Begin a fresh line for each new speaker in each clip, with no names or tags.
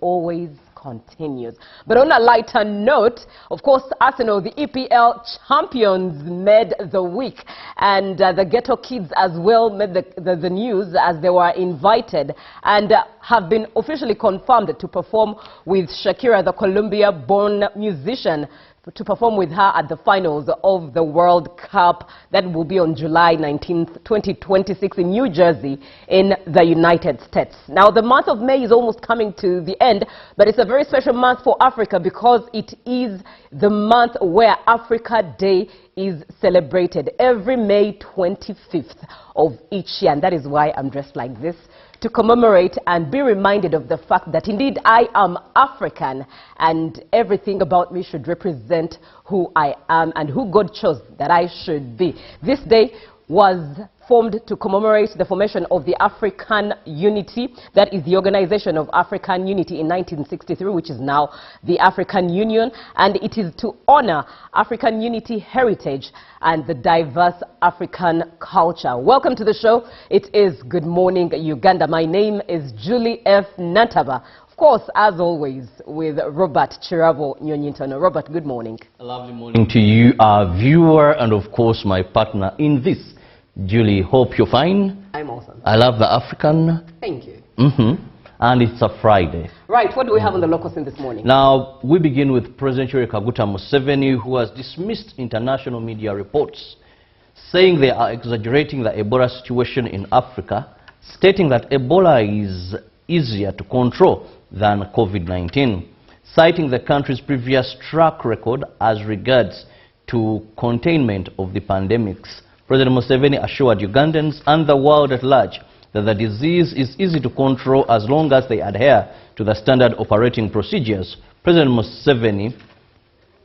always continues. But on a lighter note, of course, Arsenal, the EPL champions, made the week, and the Ghetto Kids as well made the news as they were invited and have been officially confirmed to perform with Shakira, the Colombia-born musician, to perform with her at the finals of the World Cup that will be on July 19th, 2026 in New Jersey in the United States. Now, the month of May is almost coming to the end, but it's a very special month for Africa because it is the month where Africa Day is celebrated every May 25th of each year, and that is why I'm dressed like this, to commemorate and be reminded of the fact that indeed I am African and everything about me should represent who I am and who God chose that I should be. This day was formed to commemorate the formation of the African Unity, that is the Organization of African Unity in 1963, which is now the African Union, and it is to honor African Unity heritage and the diverse African culture. Welcome to the show. It is Good Morning Uganda. My name is Julie F. Nantaba. Of course, as always, with Robert Chirabo Nyonyintono. Robert, good morning. A lovely morning
to you, our viewer, and of course my partner in this, Julie. Hope you're fine.
I'm awesome.
I love the African.
Thank you.
And it's a Friday.
Right. What do we have on the local scene this morning?
Now, we begin with President Yoweri Kaguta Museveni, who has dismissed international media reports saying they are exaggerating the Ebola situation in Africa, stating that Ebola is easier to control than COVID-19, citing the country's previous track record as regards to containment of the pandemics. President Museveni assured Ugandans and the world at large that the disease is easy to control as long as they adhere to the standard operating procedures. President Museveni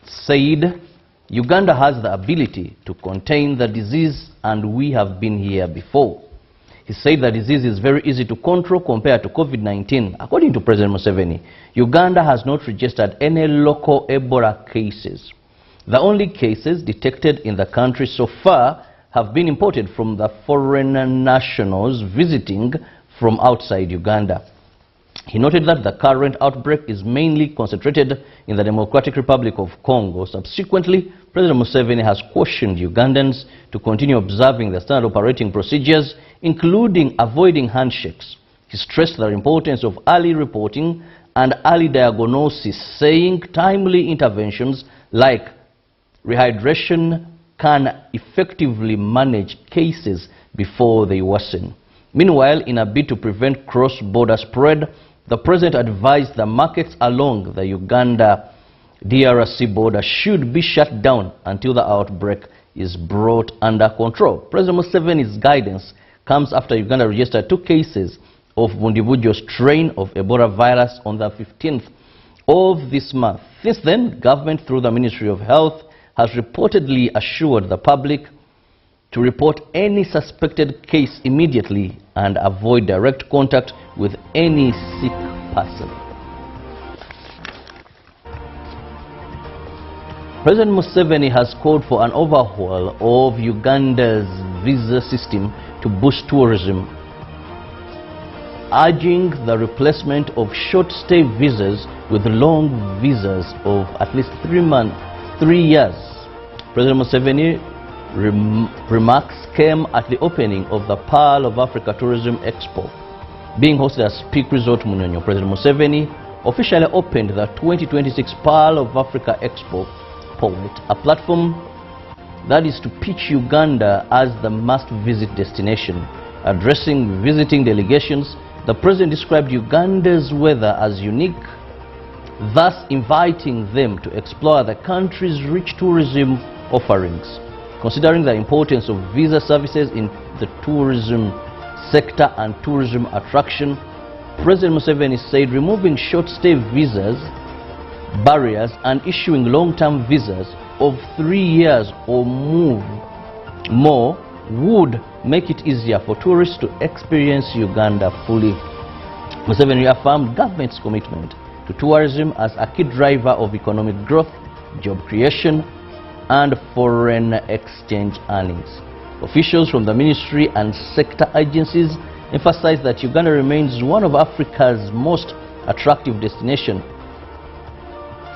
said Uganda has the ability to contain the disease and we have been here before. He said the disease is very easy to control compared to COVID-19. According to President Museveni, Uganda has not registered any local Ebola cases. The only cases detected in the country so far have been imported from the foreign nationals visiting from outside Uganda. He noted that the current outbreak is mainly concentrated in the Democratic Republic of Congo. Subsequently, President Museveni has cautioned Ugandans to continue observing the standard operating procedures, including avoiding handshakes. He stressed the importance of early reporting and early diagnosis, saying timely interventions like rehydration can effectively manage cases before they worsen. Meanwhile, in a bid to prevent cross-border spread, the president advised the markets along the Uganda-DRC border should be shut down until the outbreak is brought under control. President Museveni's guidance comes after Uganda registered 2 cases of Bundibujo strain of Ebola virus on the 15th of this month. Since then, government through the Ministry of Health has reportedly assured the public to report any suspected case immediately and avoid direct contact with any sick person. President Museveni has called for an overhaul of Uganda's visa system to boost tourism, urging the replacement of short-stay visas with long visas of at least 3 years. President Museveni remarks came at the opening of the Pearl of Africa Tourism Expo, being hosted at Peak Resort Munyonyo. President Museveni officially opened the 2026 Pearl of Africa Expo Poet, a platform that is to pitch Uganda as the must-visit destination. Addressing visiting delegations, the president described Uganda's weather as unique, thus inviting them to explore the country's rich tourism offerings. Considering the importance of visa services in the tourism sector and tourism attraction, President Museveni said removing short-stay visas barriers and issuing long-term visas of 3 years or more would make it easier for tourists to experience Uganda fully. Museveni reaffirmed government's commitment to tourism as a key driver of economic growth, job creation, and foreign exchange earnings. Officials from the ministry and sector agencies emphasized that Uganda remains one of Africa's most attractive destination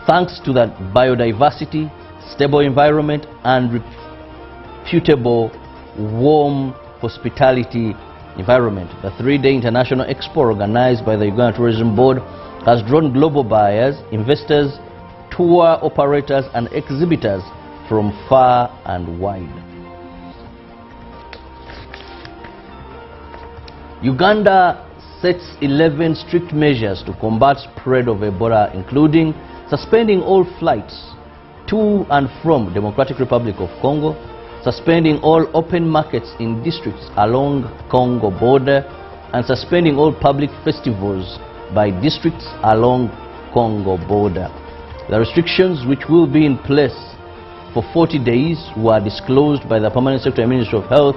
thanks to that biodiversity, stable environment, and reputable warm hospitality environment. The 3-day international expo organized by the Uganda Tourism Board has drawn global buyers, investors, tour operators, and exhibitors from far and wide. Uganda sets 11 strict measures to combat spread of Ebola, including suspending all flights to and from Democratic Republic of Congo, suspending all open markets in districts along Congo border, and suspending all public festivals by districts along Congo border. The restrictions, which will be in place for 40 days, were disclosed by the Permanent Secretary Minister of Health,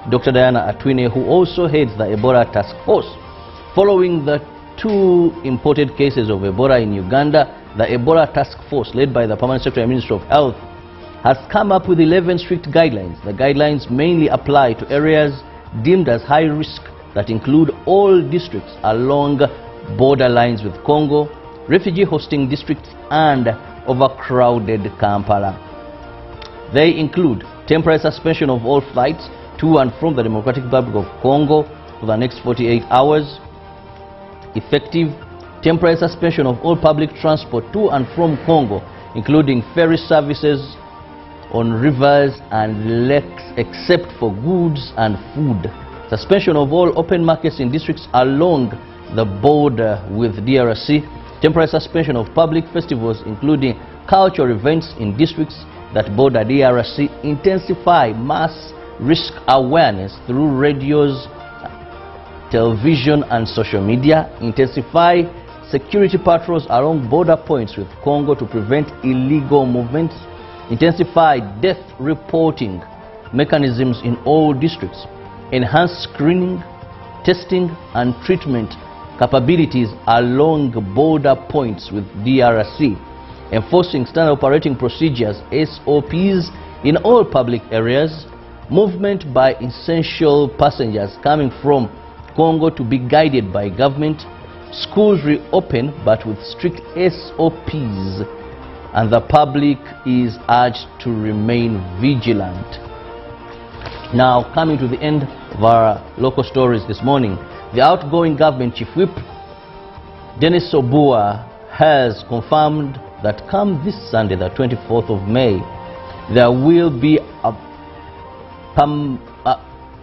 Dr. Diana Atwine, who also heads the Ebola Task Force. Following the 2 imported cases of Ebola in Uganda, the Ebola Task Force, led by the Permanent Secretary Minister of Health, has come up with 11 strict guidelines. The guidelines mainly apply to areas deemed as high risk that include all districts along border lines with Congo, refugee hosting districts, and overcrowded Kampala. They include temporary suspension of all flights to and from the Democratic Republic of Congo for the next 48 hours, effective temporary suspension of all public transport to and from Congo, including ferry services on rivers and lakes except for goods and food, suspension of all open markets in districts along the border with DRC, temporary suspension of public festivals including cultural events in districts that border DRC, intensify mass risk awareness through radios, television and social media, intensify security patrols along border points with Congo to prevent illegal movements, intensify death reporting mechanisms in all districts, enhance screening, testing and treatment capabilities along border points with DRC, enforcing standard operating procedures SOPs in all public areas, movement by essential passengers coming from Congo to be guided by government, schools reopen but with strict SOPs, and the public is urged to remain vigilant. Now, coming to the end of our local stories this morning, the outgoing government chief whip, Dennis Obua, has confirmed that come this Sunday, the 24th of May, there will be a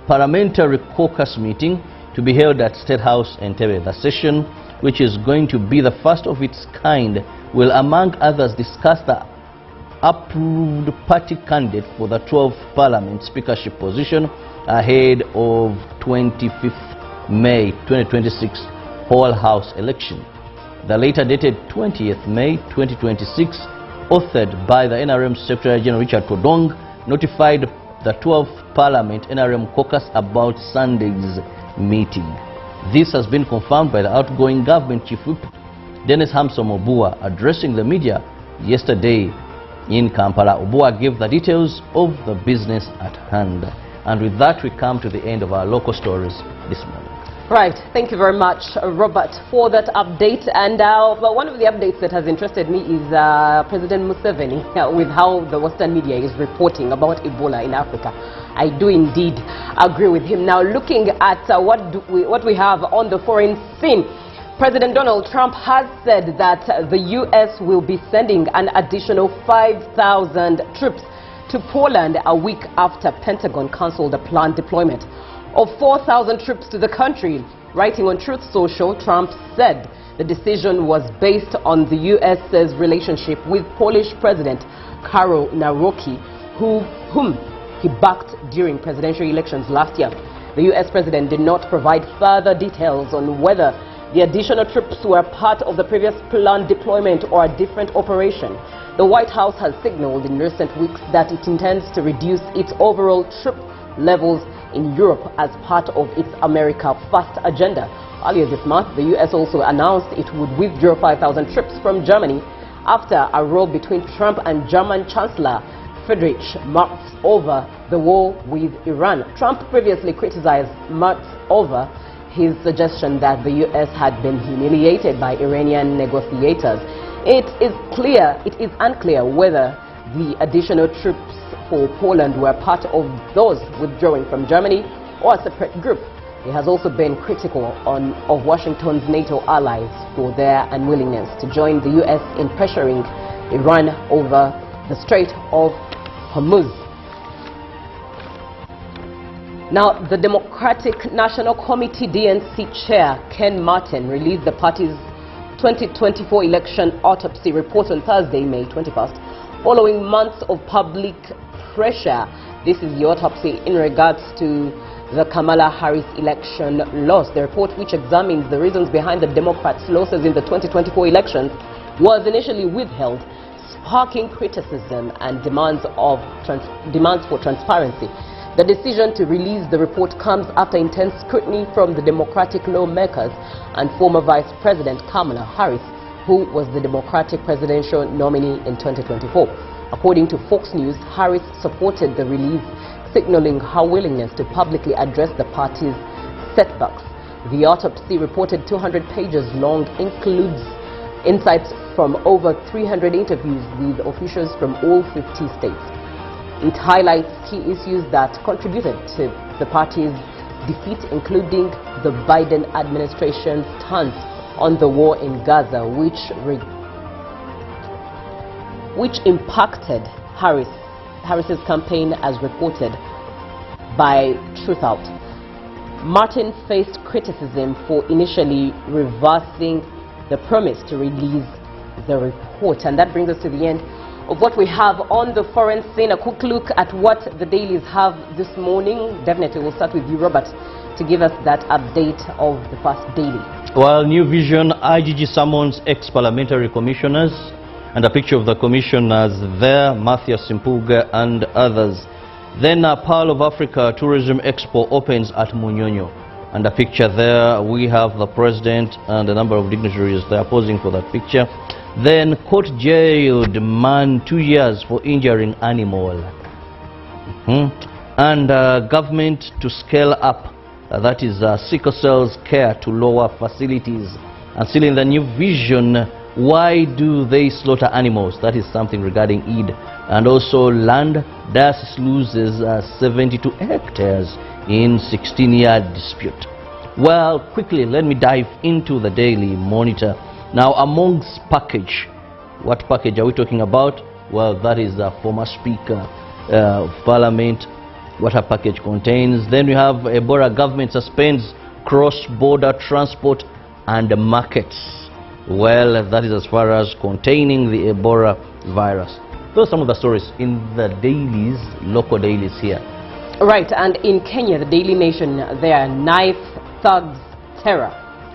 parliamentary caucus meeting to be held at State House Entebbe. The session, which is going to be the first of its kind, will among others discuss the approved party candidate for the 12th Parliament speakership position ahead of 25th May 2026 whole house election. The later dated 20th May 2026, authored by the NRM Secretary General Richard Todong, notified the 12th Parliament NRM caucus about Sunday's meeting. This has been confirmed by the outgoing government chief whip, Dennis Obua, addressing the media yesterday in Kampala. Obua gave the details of the business at hand. And with that, we come to the end of our local stories this morning.
Right, thank you very much, Robert, for that update. And one of the updates that has interested me is President Museveni with how the Western media is reporting about Ebola in Africa. I do indeed agree with him. Now, looking at what we have on the foreign scene, President Donald Trump has said that the U.S. will be sending an additional 5,000 troops to Poland a week after Pentagon cancelled the planned deployment of 4,000 troops to the country. Writing on Truth Social, Trump said the decision was based on the U.S.'s relationship with Polish President Karol Nawrocki, whom he backed during presidential elections last year. The U.S. president did not provide further details on whether the additional troops were part of the previous planned deployment or a different operation. The White House has signaled in recent weeks that it intends to reduce its overall troop levels in Europe as part of its America First agenda. Earlier this month, the U.S. also announced it would withdraw 5,000 troops from Germany after a row between Trump and German Chancellor Friedrich Merz over the war with Iran. Trump previously criticized Merz over his suggestion that the U.S. had been humiliated by Iranian negotiators. It is unclear whether the additional troops for Poland were part of those withdrawing from Germany or a separate group. He has also been critical of Washington's NATO allies for their unwillingness to join the U.S. in pressuring Iran over the Strait of Hormuz. Now, the Democratic National Committee DNC chair Ken Martin released the party's 2024 election autopsy report on Thursday, May 21st, following months of public pressure. This is the autopsy in regards to the Kamala Harris election loss. The report, which examines the reasons behind the Democrats' losses in the 2024 elections, was initially withheld, sparking criticism and demands for transparency. The decision to release the report comes after intense scrutiny from the Democratic lawmakers and former Vice President Kamala Harris, who was the Democratic presidential nominee in 2024. According to Fox News, Harris supported the release, signaling her willingness to publicly address the party's setbacks. The autopsy, reported 200 pages long, includes insights from over 300 interviews with officials from all 50 states. It highlights key issues that contributed to the party's defeat, including the Biden administration's stance on the war in Gaza, which impacted Harris's campaign, as reported by Truthout. Martin faced criticism for initially reversing the promise to release the report. And that brings us to the end of what we have on the foreign scene. A quick look at what the dailies have this morning. Definitely we'll start with you, Robert, to give us that update of the first daily.
Well, New Vision, IGG summons ex-parliamentary commissioners, and a picture of the commissioners there, Matthias Simpuga and others. Then Pearl of Africa Tourism Expo opens at Munyonyo, and a picture there, we have the president and a number of dignitaries there posing for that picture. Then court jailed man 2 years for injuring animal. And government to scale up, that is sickle cells care to lower facilities. And still in the New Vision, why do they slaughter animals? That is something regarding Eid. And also land, diocese loses 72 hectares in 16-year dispute. Well, quickly, let me dive into the Daily Monitor. Now, amongst package, what package are we talking about? Well, that is the former Speaker of Parliament, what her package contains. Then we have Ebola government suspends cross-border transport and markets. Well, that is as far as containing the Ebola virus. Those are some of the stories in the dailies, local dailies here.
Right, and in Kenya, the Daily Nation, there, knife thugs terror.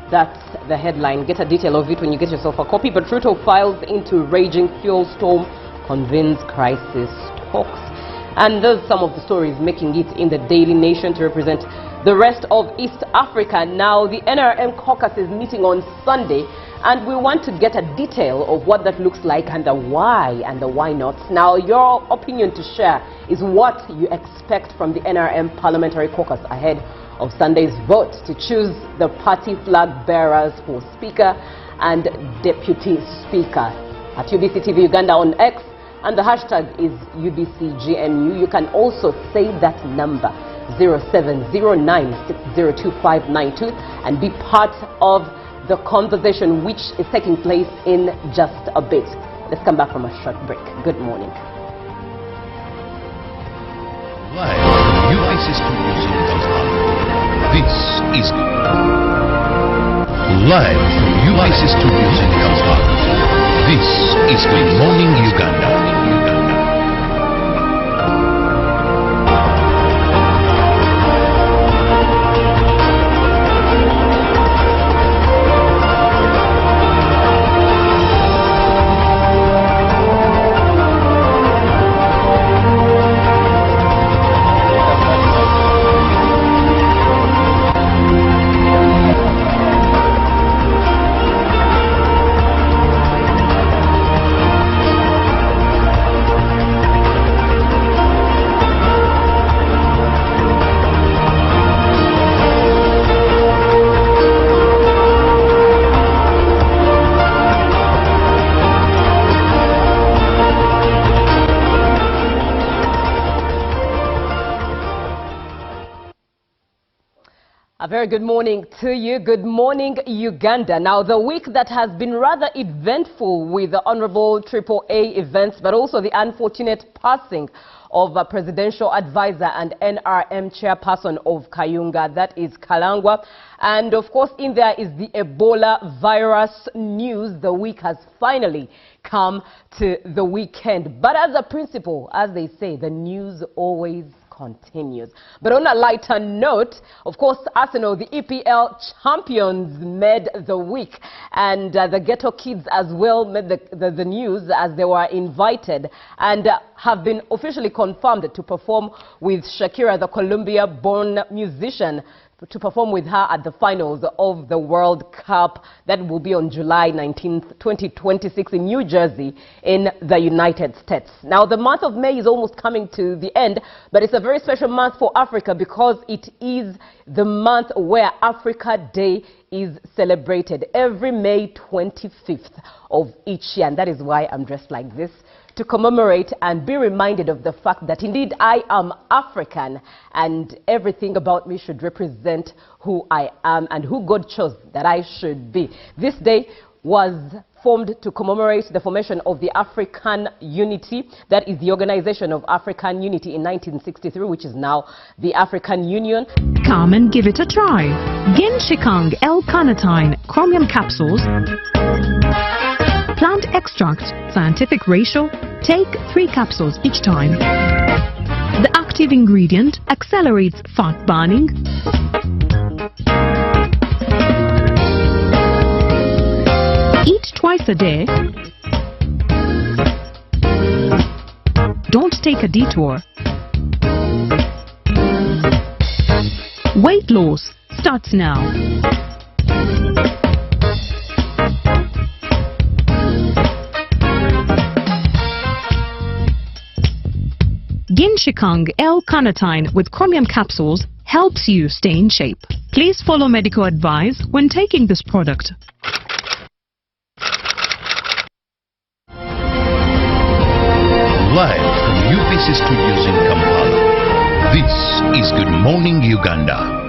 That's the headline. Get a detail of it when you get yourself a copy. But Ruto files into raging fuel storm, convenes crisis talks. And those are some of the stories making it in the Daily Nation to represent the rest of East Africa. Now, the NRM caucus is meeting on Sunday, and we want to get a detail of what that looks like and the why and the why nots. Now, your opinion to share is what you expect from the NRM Parliamentary Caucus ahead of Sunday's vote to choose the party flag bearers for Speaker and Deputy Speaker. At UBC TV Uganda on X, and the hashtag is UBCGNU. You can also save that number 0709602592 and be part of the conversation which is taking place in just a bit. Let's come back from a short break. Good morning.
Live from UBC Studios in Kampala. This is live from UBC Studios in Kampala. This is Good Morning Uganda.
A very good morning to you. Good morning, Uganda. Now, the week that has been rather eventful with the honorable AAA events, but also the unfortunate passing of a presidential advisor and NRM chairperson of Kayunga, that is Kalangwa. And of course, in there is the Ebola virus news. The week has finally come to the weekend. But as a principle, as they say, the news always continues. But on a lighter note, of course, Arsenal, the EPL champions, made the week, and the ghetto kids as well made the news as they were invited and have been officially confirmed to perform with Shakira, the Colombia-born musician, to perform with her at the finals of the World Cup. That will be on July 19th, 2026 in New Jersey in the United States. Now, the month of May is almost coming to the end, but it's a very special month for Africa because it is the month where Africa Day is celebrated every May 25th of each year. And that is why I'm dressed like this, to commemorate and be reminded of the fact that indeed I am African and everything about me should represent who I am and who God chose that I should be. This day was formed to commemorate the formation of the African Unity, that is the Organization of African Unity, in 1963, which is now the African Union.
Come and give it a try. Ginshikang L-carnitine chromium capsules, plant extract, scientific ratio, take 3 capsules each time. The active ingredient accelerates fat burning, eat twice a day, don't take a detour. Weight loss starts now. Ginshikang L-carnitine with chromium capsules helps you stay in shape. Please follow medical advice when taking this product.
Live from UBC Studios in Kampala, this is Good Morning Uganda.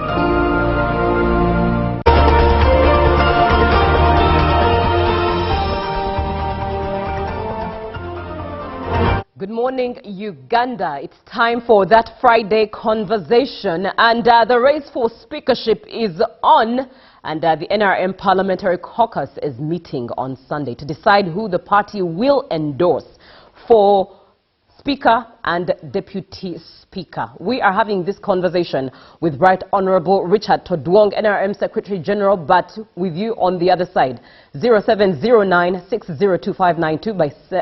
Good morning, Uganda. It's time for that Friday conversation, and the race for speakership is on, and the NRM Parliamentary caucus is meeting on Sunday to decide who the party will endorse for Speaker and Deputy Speaker. We are having this conversation with Right Honorable Richard Todwong, NRM Secretary General, but with you on the other side. 0709602592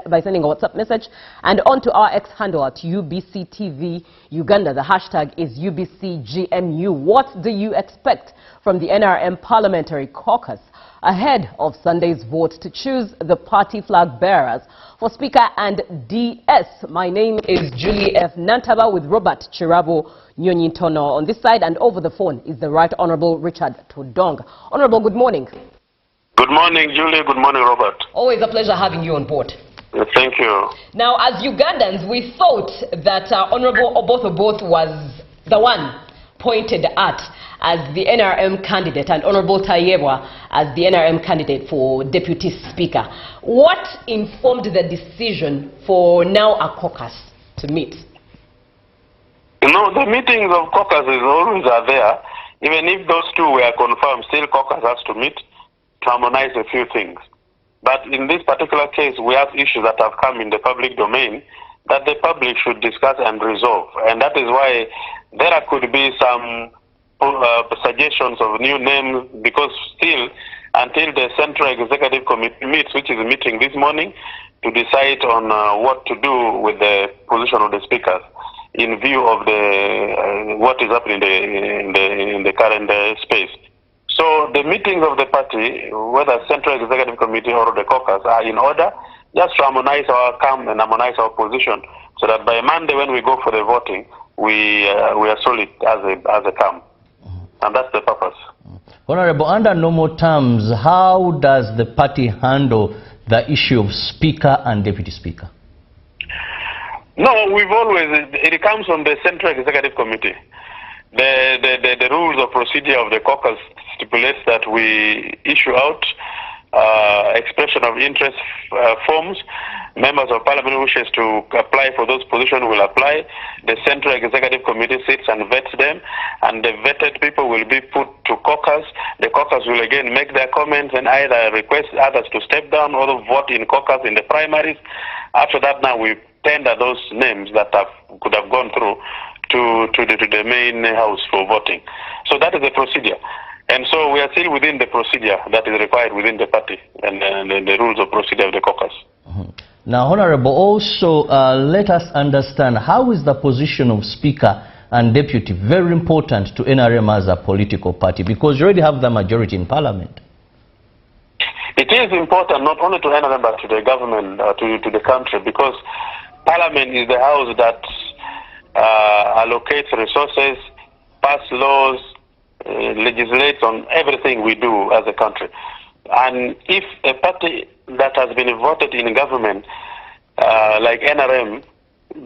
by sending a WhatsApp message, and onto our X handle at UBCTV Uganda. The hashtag is UBCGMU. What do you expect from the NRM Parliamentary caucus ahead of Sunday's vote to choose the party flag bearers for Speaker and DS? My name is Julie F. Nantaba with Robert Chirabo Nyonyintono on this side, and over the phone is the Right Honorable Richard Todwong. Honorable, good morning.
Good morning, Julie. Good morning, Robert.
Always a pleasure having you on board.
Thank you.
Now, as Ugandans, we thought that Honorable Oboth was the one pointed at as the NRM candidate and Honorable Tayebwa as the NRM candidate for Deputy Speaker. What informed the decision for now a caucus to meet?
You know, the meetings of caucuses always are there. Even if those two were confirmed, still caucus has to meet to harmonize a few things. But in this particular case, we have issues that have come in the public domain that the public should discuss and resolve. And that is why there could be some suggestions of new names, because still, until the Central Executive Committee meets, which is meeting this morning, to decide on what to do with the position of the speakers in view of the what is happening in the current space. So the meetings of the party, whether Central Executive Committee or the caucus, are in order just to harmonize our camp and harmonize our position, so that by Monday when we go for the voting, we are solid as a camp. And that's the purpose.
Honorable, under normal terms, how does the party handle the issue of Speaker and Deputy Speaker?
No, it comes from the Central Executive Committee. The rules of procedure of the caucus stipulates that we issue out expression of interest forms. Members of Parliament who wishes to apply for those positions will apply. The Central Executive Committee sits and vets them, and the vetted people will be put to caucus. The caucus will again make their comments and either request others to step down or vote in caucus in the primaries. After that, now we tender those names that could have gone through to the main house for voting. So that is the procedure. And so we are still within the procedure that is required within the party and the rules of procedure of the caucus.
Now, Honorable, also let us understand how is the position of Speaker and Deputy very important to NRM as a political party, because you already have the majority in Parliament.
It is important not only to NRM but to the government, to the country, because Parliament is the house that allocates resources, pass laws, legislates on everything we do as a country. And if a party that has been voted in government, like NRM,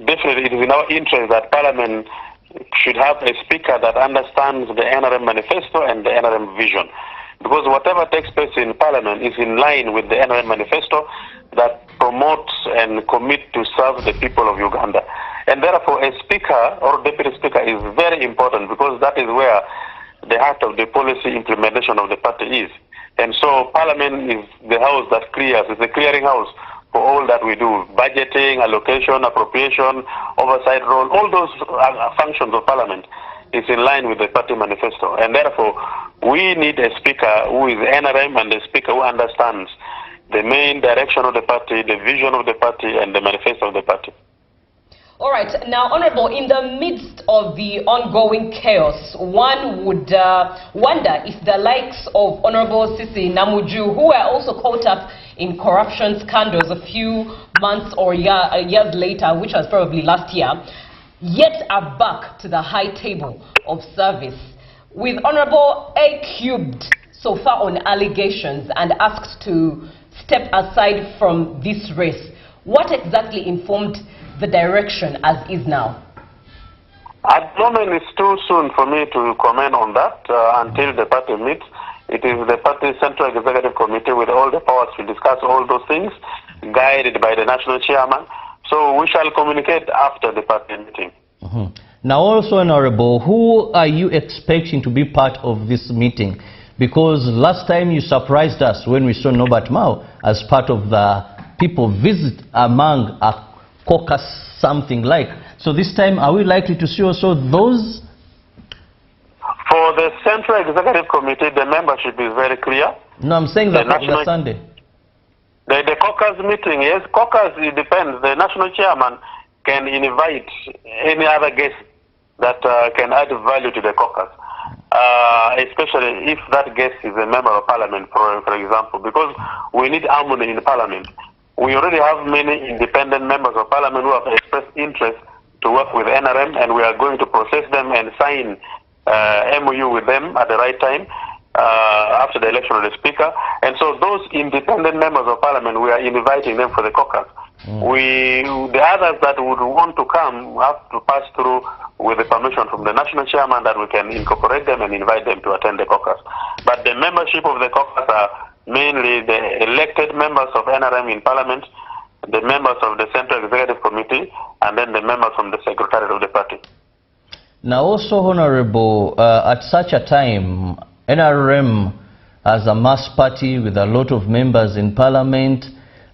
definitely it is in our interest that Parliament should have a speaker that understands the NRM manifesto and the NRM vision. Because whatever takes place in Parliament is in line with the NRM manifesto that promotes and commits to serve the people of Uganda. And therefore, a speaker or deputy speaker is very important, because that is where the heart of the policy implementation of the party is. And so Parliament is the house that clears, it's the clearing house for all that we do. Budgeting, allocation, appropriation, oversight role, all those functions of Parliament is in line with the party manifesto. And therefore, we need a speaker who is NRM and a speaker who understands the main direction of the party, the vision of the party, and the manifesto of the party.
All right. Now, Honorable, in the midst of the ongoing chaos, one would wonder if the likes of Honorable Sisi Namuju, who were also caught up in corruption scandals a few months or years later, which was probably last year, yet are back to the high table of service, with Honorable A cubed so far on allegations and asked to step aside from this race. What exactly informed the direction as is now?
At the moment, it's too soon for me to comment on that until the party meets. It is the party Central Executive Committee with all the powers to discuss all those things, guided by the national chairman. So we shall communicate after the party meeting.
Now also, Honorable, who are you expecting to be part of this meeting? Because last time you surprised us when we saw Norbert Mao as part of the people visit among a caucus, something like. So this time, are we likely to see also those?
For the Central Executive Committee, the membership is very clear.
No, I'm saying that the Sunday.
The caucus meeting, yes, caucus, it depends. The national chairman can invite any other guest that can add value to the caucus, especially if that guest is a member of Parliament, for example, because we need harmony in Parliament. We already have many independent members of Parliament who have expressed interest to work with NRM, and we are going to process them and sign MOU with them at the right time after the election of the Speaker. And so those independent members of Parliament, we are inviting them for the caucus. The others that would want to come have to pass through with the permission from the national chairman that we can incorporate them and invite them to attend the caucus. But the membership of the caucus are mainly the elected members of NRM in Parliament, the members of the Central Executive Committee, and then the members from the Secretariat of the party.
Now also, Honorable, at such a time, NRM as a mass party with a lot of members in Parliament,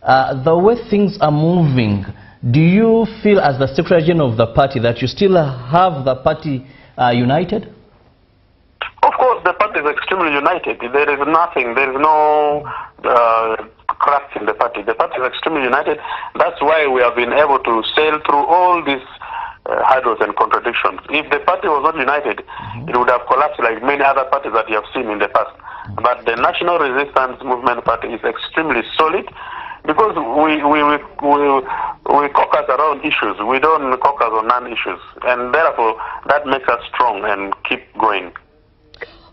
the way things are moving, do you feel as the Secretary General of the party that you still have the party united?
Of course, the party is extremely united. There is nothing, there is no cracks in the party. The party is extremely united. That's why we have been able to sail through all these hurdles and contradictions. If the party was not united, it would have collapsed like many other parties that you have seen in the past. But the National Resistance Movement Party is extremely solid because we caucus around issues. We don't caucus on non-issues. And therefore, that makes us strong and keep going.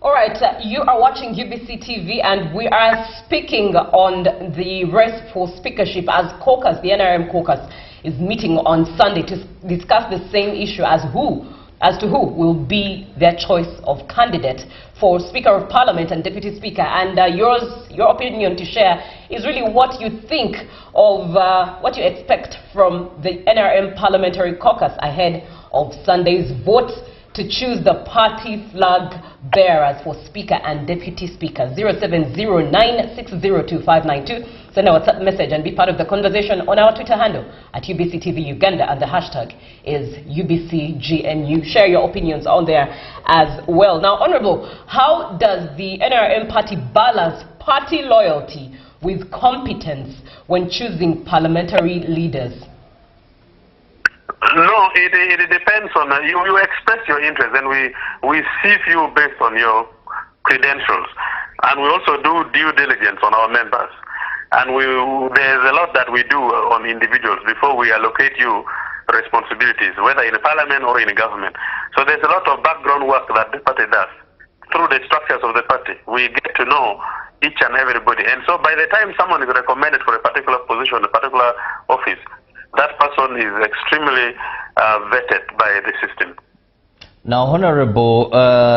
All right, you are watching UBC TV, and we are speaking on the race for speakership as caucus, the NRM caucus, is meeting on Sunday to discuss the same issue as who as to who will be their choice of candidate for Speaker of Parliament and Deputy Speaker. And your opinion to share is really what you think of what you expect from the NRM Parliamentary caucus ahead of Sunday's vote to choose the party flag bearers for Speaker and Deputy Speaker. 0709602592. Send a WhatsApp message and be part of the conversation on our Twitter handle at UBCTV Uganda, and the hashtag is UBCGNU. Share your opinions on there as well. Now, Honorable, how does the NRM party balance party loyalty with competence when choosing parliamentary leaders?
No, it depends on you express your interest, and we sieve you based on your credentials, and we also do due diligence on our members, and there's a lot that we do on individuals before we allocate you responsibilities, whether in parliament or in government. So there's a lot of background work that the party does through the structures of the party. We get to know each and everybody, and so by the time someone is recommended for a particular position, a particular office, that person is extremely vetted by the system.
Now, Honorable,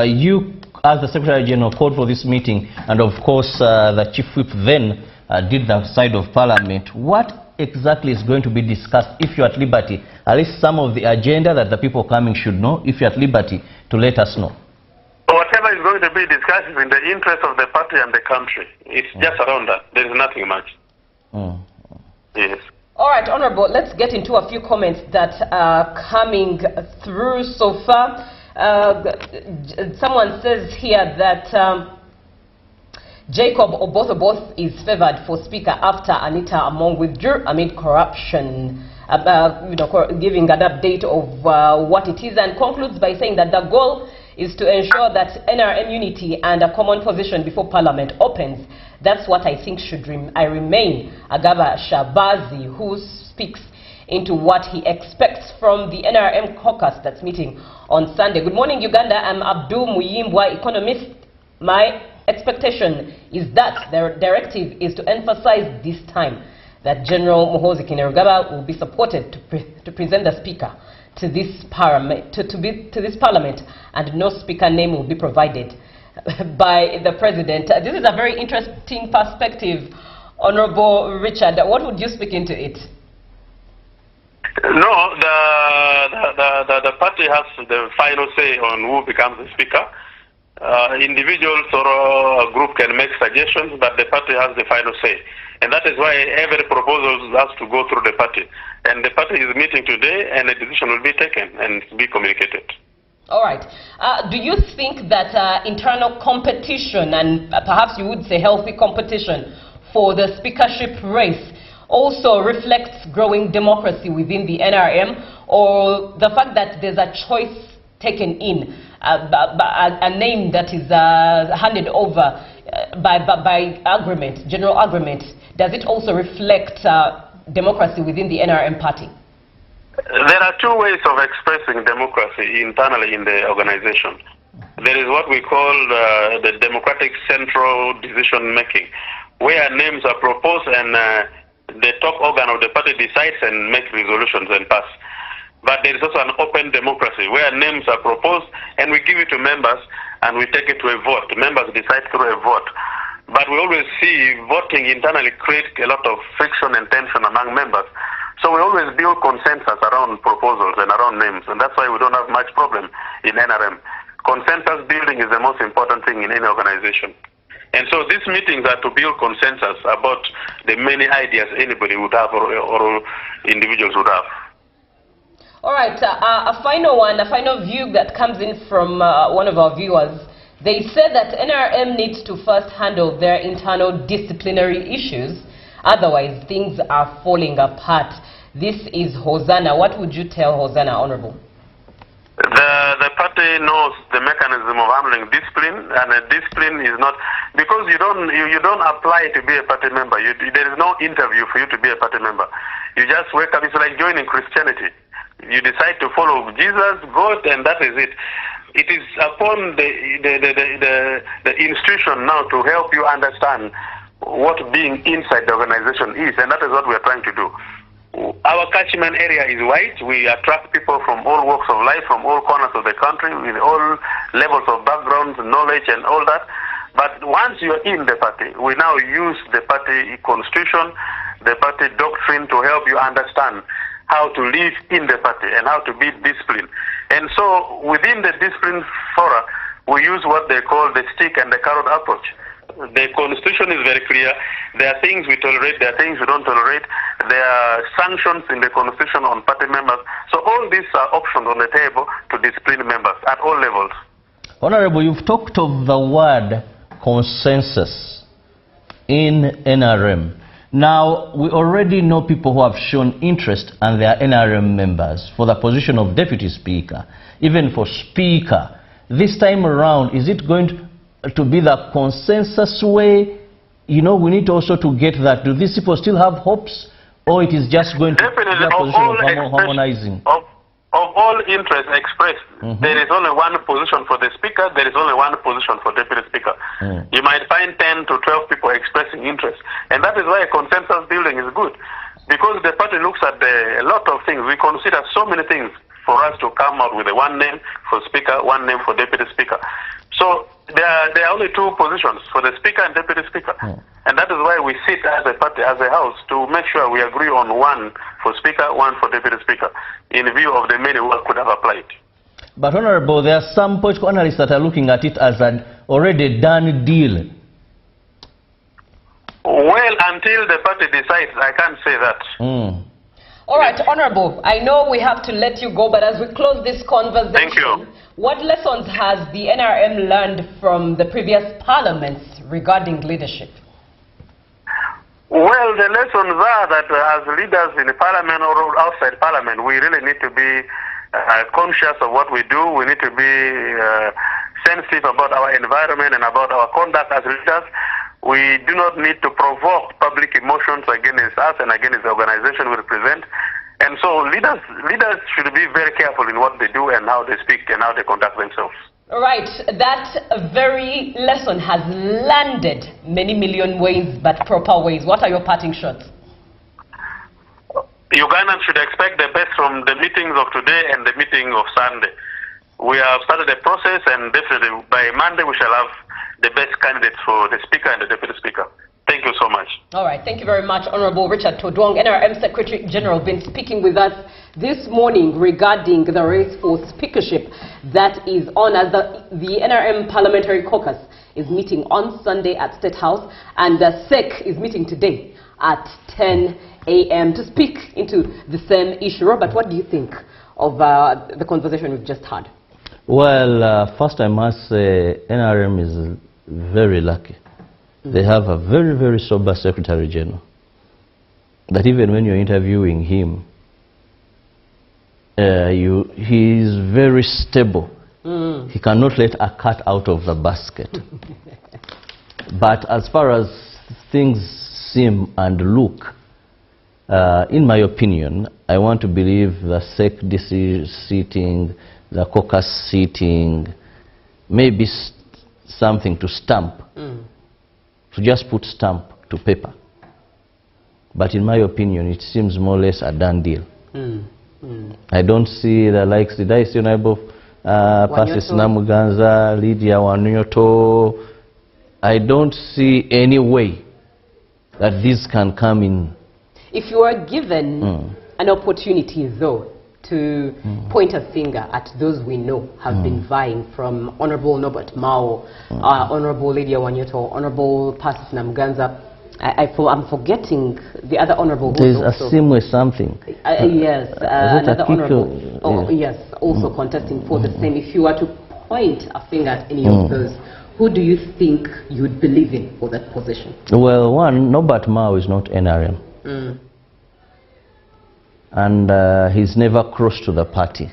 you as the Secretary General called for this meeting, and of course the Chief Whip then did the side of Parliament. What exactly is going to be discussed, if you're at liberty? At least some of the agenda that the people coming should know, if you're at liberty, to let us know.
Whatever is going to be discussed is in the interest of the party and the country. It's just around that. There is nothing much. Yes.
All right, Honorable, let's get into a few comments that are coming through so far. Someone says here that Jacob Oboth is favored for Speaker after Anita Among withdrew amid corruption, giving an update of what it is, and concludes by saying that the goal is to ensure that NRM unity and a common position before Parliament opens. That's what I think should remain. Agaba Shabazi, who speaks into what he expects from the NRM caucus that's meeting on Sunday. Good morning, Uganda. I'm Abdul Muyimbwa, economist. My expectation is that the directive is to emphasize this time that General Muhoozi Kainerugaba will be supported to present the Speaker to this parliament, to this parliament, and no speaker name will be provided by the president. This is a very interesting perspective, Honorable Richard. What would you speak into it?
No, the party has the final say on who becomes the speaker. Individuals or a group can make suggestions, but the party has the final say. And that is why every proposal has to go through the party. And the party is meeting today, and a decision will be taken and be communicated.
All right. Do you think that internal competition, and perhaps you would say healthy competition, for the speakership race also reflects growing democracy within the NRM, or the fact that there's a choice taken in, a name that is handed over by agreement, general agreement? Does it also reflect democracy within the NRM party?
There are two ways of expressing democracy internally in the organization. There is what we call the democratic central decision making, where names are proposed and the top organ of the party decides and makes resolutions and pass. But there is also an open democracy where names are proposed and we give it to members and we take it to a vote. Members decide through a vote. But we always see voting internally create a lot of friction and tension among members. So we always build consensus around proposals and around names, and that's why we don't have much problem in NRM. Consensus building is the most important thing in any organization. And so these meetings are to build consensus about the many ideas anybody would have or individuals would have.
All right, a final view that comes in from one of our viewers. They said that NRM needs to first handle their internal disciplinary issues, otherwise things are falling apart. This is Hosanna. What would you tell Hosanna, Honorable?
The party knows the mechanism of handling discipline, and discipline is not because you don't apply to be a party member. There is no interview for you to be a party member. You just wake up. It's like joining Christianity. You decide to follow Jesus, God, and that is it. It is upon the institution now to help you understand what being inside the organization is, and that is what we are trying to do. Our catchment area is wide. We attract people from all walks of life, from all corners of the country, with all levels of backgrounds, knowledge, and all that. But once you're in the party, we now use the party constitution, the party doctrine to help you understand how to live in the party and how to be disciplined. And so within the discipline fora, we use what they call the stick and the carrot approach. The constitution is very clear. There are things we tolerate, there are things we don't tolerate. There are sanctions in the constitution on party members. So all these are options on the table to discipline members at all levels.
Honorable, you've talked of the word consensus in NRM. Now, we already know people who have shown interest and they are NRM members for the position of Deputy Speaker, even for Speaker. This time around, is it going to be the consensus way? You know, we need also to get that. Do these people still have hopes, or it is just going to be a position of harmonizing?
Of all interest expressed, there is only one position for the Speaker, there is only one position for Deputy Speaker. You might find 10 to 12 people expressing interest. And that is why consensus building is good. Because the party looks at a lot of things. We consider so many things for us to come out with a one name for Speaker, one name for Deputy Speaker. So there are only two positions for the Speaker and Deputy Speaker. And that is why we sit as a party, as a house, to make sure we agree on one for Speaker, one for Deputy Speaker, in view of the many who could have applied.
But Honorable, there are some political analysts that are looking at it as an already done deal.
Well, until the party decides, I can't say that.
All right, Honorable, I know we have to let you go, but as we close this conversation,
thank you.
What lessons has the NRM learned from the previous parliaments regarding leadership?
Well, the lessons are that as leaders in the parliament or outside parliament, we really need to be conscious of what we do. We need to be sensitive about our environment and about our conduct as leaders. We do not need to provoke public emotions against us and against the organization we represent. And so leaders should be very careful in what they do and how they speak and how they conduct themselves.
Right, that very lesson has landed many million ways, but proper ways. What are your parting shots?
Ugandans should expect the best from the meetings of today and the meeting of Sunday. We have started the process, and definitely by Monday we shall have the best candidates for the Speaker and the Deputy Speaker. Thank you so much. All
right, thank you very much, Honorable Richard Todwong, NRM Secretary General, been speaking with us this morning regarding the race for speakership that is on as the NRM Parliamentary caucus is meeting on Sunday at State House, and the SEC is meeting today at 10 a.m. to speak into the same issue. Robert, what do you think of the conversation we've just had?
Well, first I must say NRM is very lucky. They have a very, very sober Secretary General. That even when you're interviewing him, he is very stable. He cannot let a cat out of the basket. But as far as things seem and look, in my opinion, I want to believe the SEC seating, the caucus seating, may be something to stamp. To just put stamp to paper. But in my opinion, it seems more or less a done deal. I don't see the likes, did I see Honorable Pastor Namuganza, Lydia Wanyoto? I don't see any way that this can come in.
If you are given an opportunity, though, to point a finger at those we know have been vying, from Honorable Norbert Mao, Honorable Lydia Wanyoto, Honorable Pastor Namuganza, I'm forgetting the other Honorable.
There's a similar something.
Yes, another Honorable. Yes, also contesting for the same. If you were to point a finger at any of those, who do you think you would believe in for that position?
Well, one, Norbert Mao is not NRM. And he's never crossed to the party.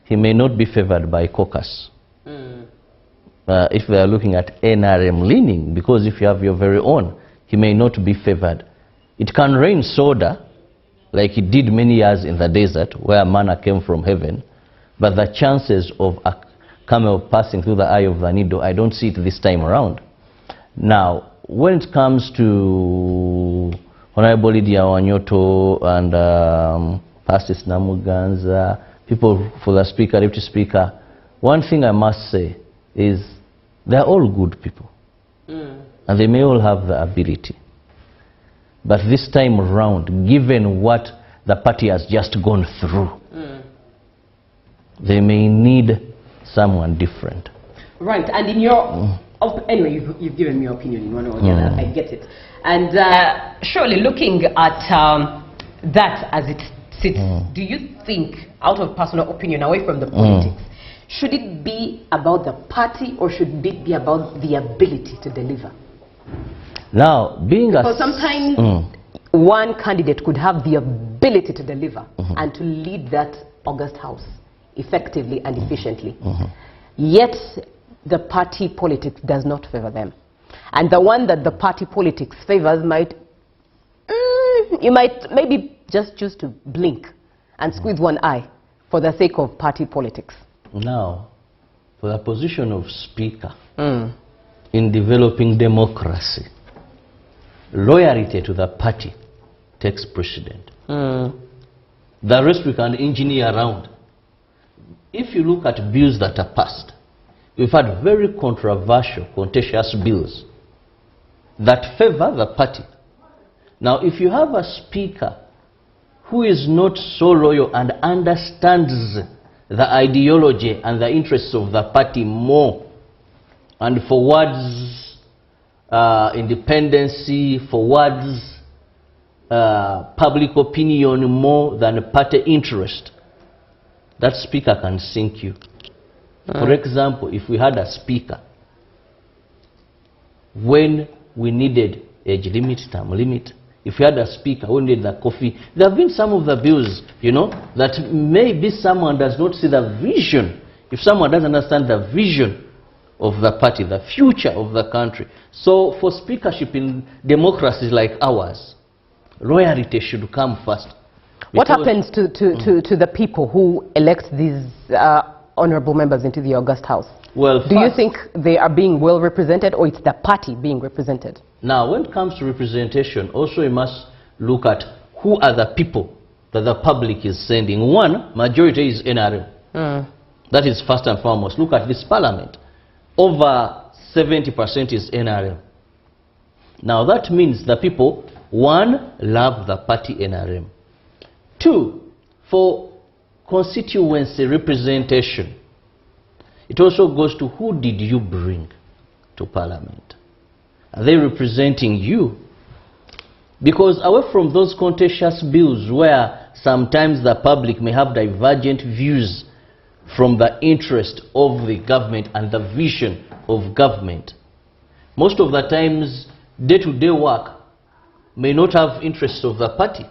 He may not be favored by caucus. If they are looking at NRM leaning, because if you have your very own, he may not be favored. It can rain soda, like it did many years in the desert, where manna came from heaven, but the chances of a camel passing through the eye of the needle, I don't see it this time around. Now, when it comes to Honorable Lydia Wanyoto and Pastis Namuganza, people for the speaker, deputy speaker, one thing I must say is they're all good people. And they may all have the ability. But this time around, given what the party has just gone through, they may need someone different.
Right, and in your... anyway, you've given me your opinion in one or the other, I get it. And surely looking at that as it sits, do you think, out of personal opinion, away from the politics, should it be about the party or should it be about the ability to deliver?
Now, being a...
Because sometimes one candidate could have the ability to deliver and to lead that august house effectively and efficiently. Yet, the party politics does not favor them. And the one that the party politics favors might, you might maybe just choose to blink and squeeze one eye for the sake of party politics.
Now, for the position of speaker in developing democracy, loyalty to the party takes precedent. The rest we can engineer around. If you look at bills that are passed, we've had very controversial, contentious bills that favor the party. Now, if you have a speaker who is not so loyal and understands the ideology and the interests of the party more and forwards independency, forwards public opinion more than party interest, that speaker can sink you. For example, if we had a speaker when we needed age limit, term limit, if we had a speaker who needed the coffee, there have been some of the bills, you know, that maybe someone does not see the vision. If someone doesn't understand the vision of the party, the future of the country. So for speakership in democracies like ours, loyalty should come first.
What happens to the people who elect these honorable members into the august house?
Well,
do you think they are being well represented, or it's the party being represented? Now,
when it comes to representation, also you must look at who are the people that the public is sending. One, majority is NRM. That is first and foremost. Look at this parliament. Over 70% is NRM. Now, that means the people, one, love the party NRM. Two, for constituency representation, it also goes to who did you bring to parliament. Are they representing you? Because away from those contentious bills where sometimes the public may have divergent views from the interest of the government and the vision of government, most of the times day-to-day work may not have interests of the party.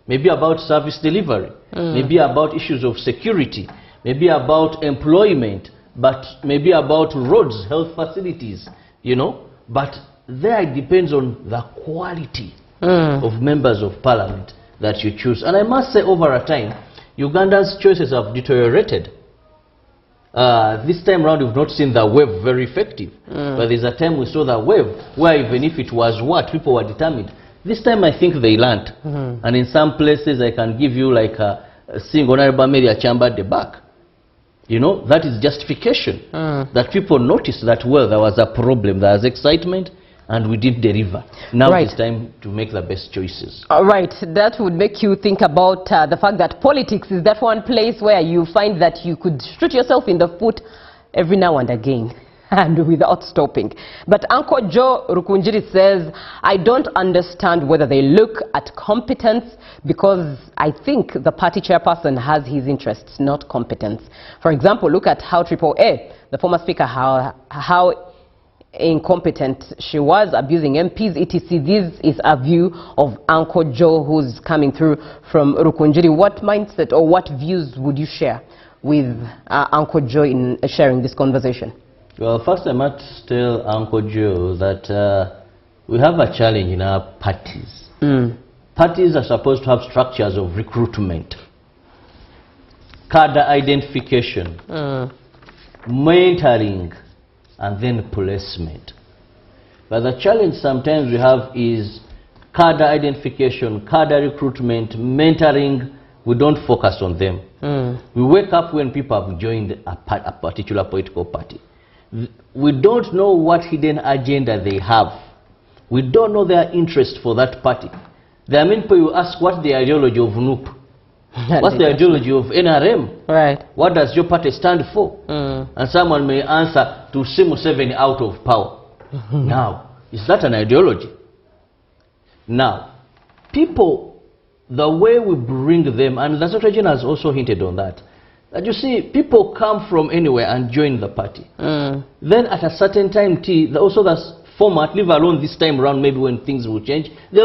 Maybe about service delivery, maybe about issues of security, maybe about employment, but maybe about roads, health facilities, you know. But there it depends on the quality of members of parliament that you choose. And I must say, over a time, Uganda's choices have deteriorated. This time around, we've not seen the wave very effective. But there's a time we saw the wave where even if it was what, people were determined. This time I think they learned. And in some places I can give you like a single honorable media chamber at the back. You know, that is justification. That people noticed that, well, there was a problem, there was excitement, and we did deliver. Now it's time to make the best choices.
All right, that would make you think about the fact that politics is that one place where you find that you could shoot yourself in the foot every now and again, and without stopping. But Uncle Joe Rukunjiri says, I don't understand whether they look at competence, because I think the party chairperson has his interests, not competence. For example, look at how AAA, the former speaker, how incompetent she was, abusing MPs, etc. This is a view of Uncle Joe, who's coming through from Rukunjiri. What mindset or what views would you share with Uncle Joe in sharing this conversation?
Well, first I must tell Uncle Joe that we have a challenge in our parties. Parties are supposed to have structures of recruitment, cadre identification, mentoring, and then placement. But the challenge sometimes we have is cadre identification, cadre recruitment, mentoring, we don't focus on them. We wake up when people have joined a particular political party. We don't know what hidden agenda they have. We don't know their interest for that party. There are many people who ask what's the ideology of NUP? What's the ideology of NRM?
Right.
What does your party stand for? And someone may answer to see Museveni out of power. Now, is that an ideology? Now, people, the way we bring them, and the Secretary has also hinted on that, that you see, people come from anywhere and join the party. Then at a certain time, also the format, leave alone this time around, maybe when things will change, they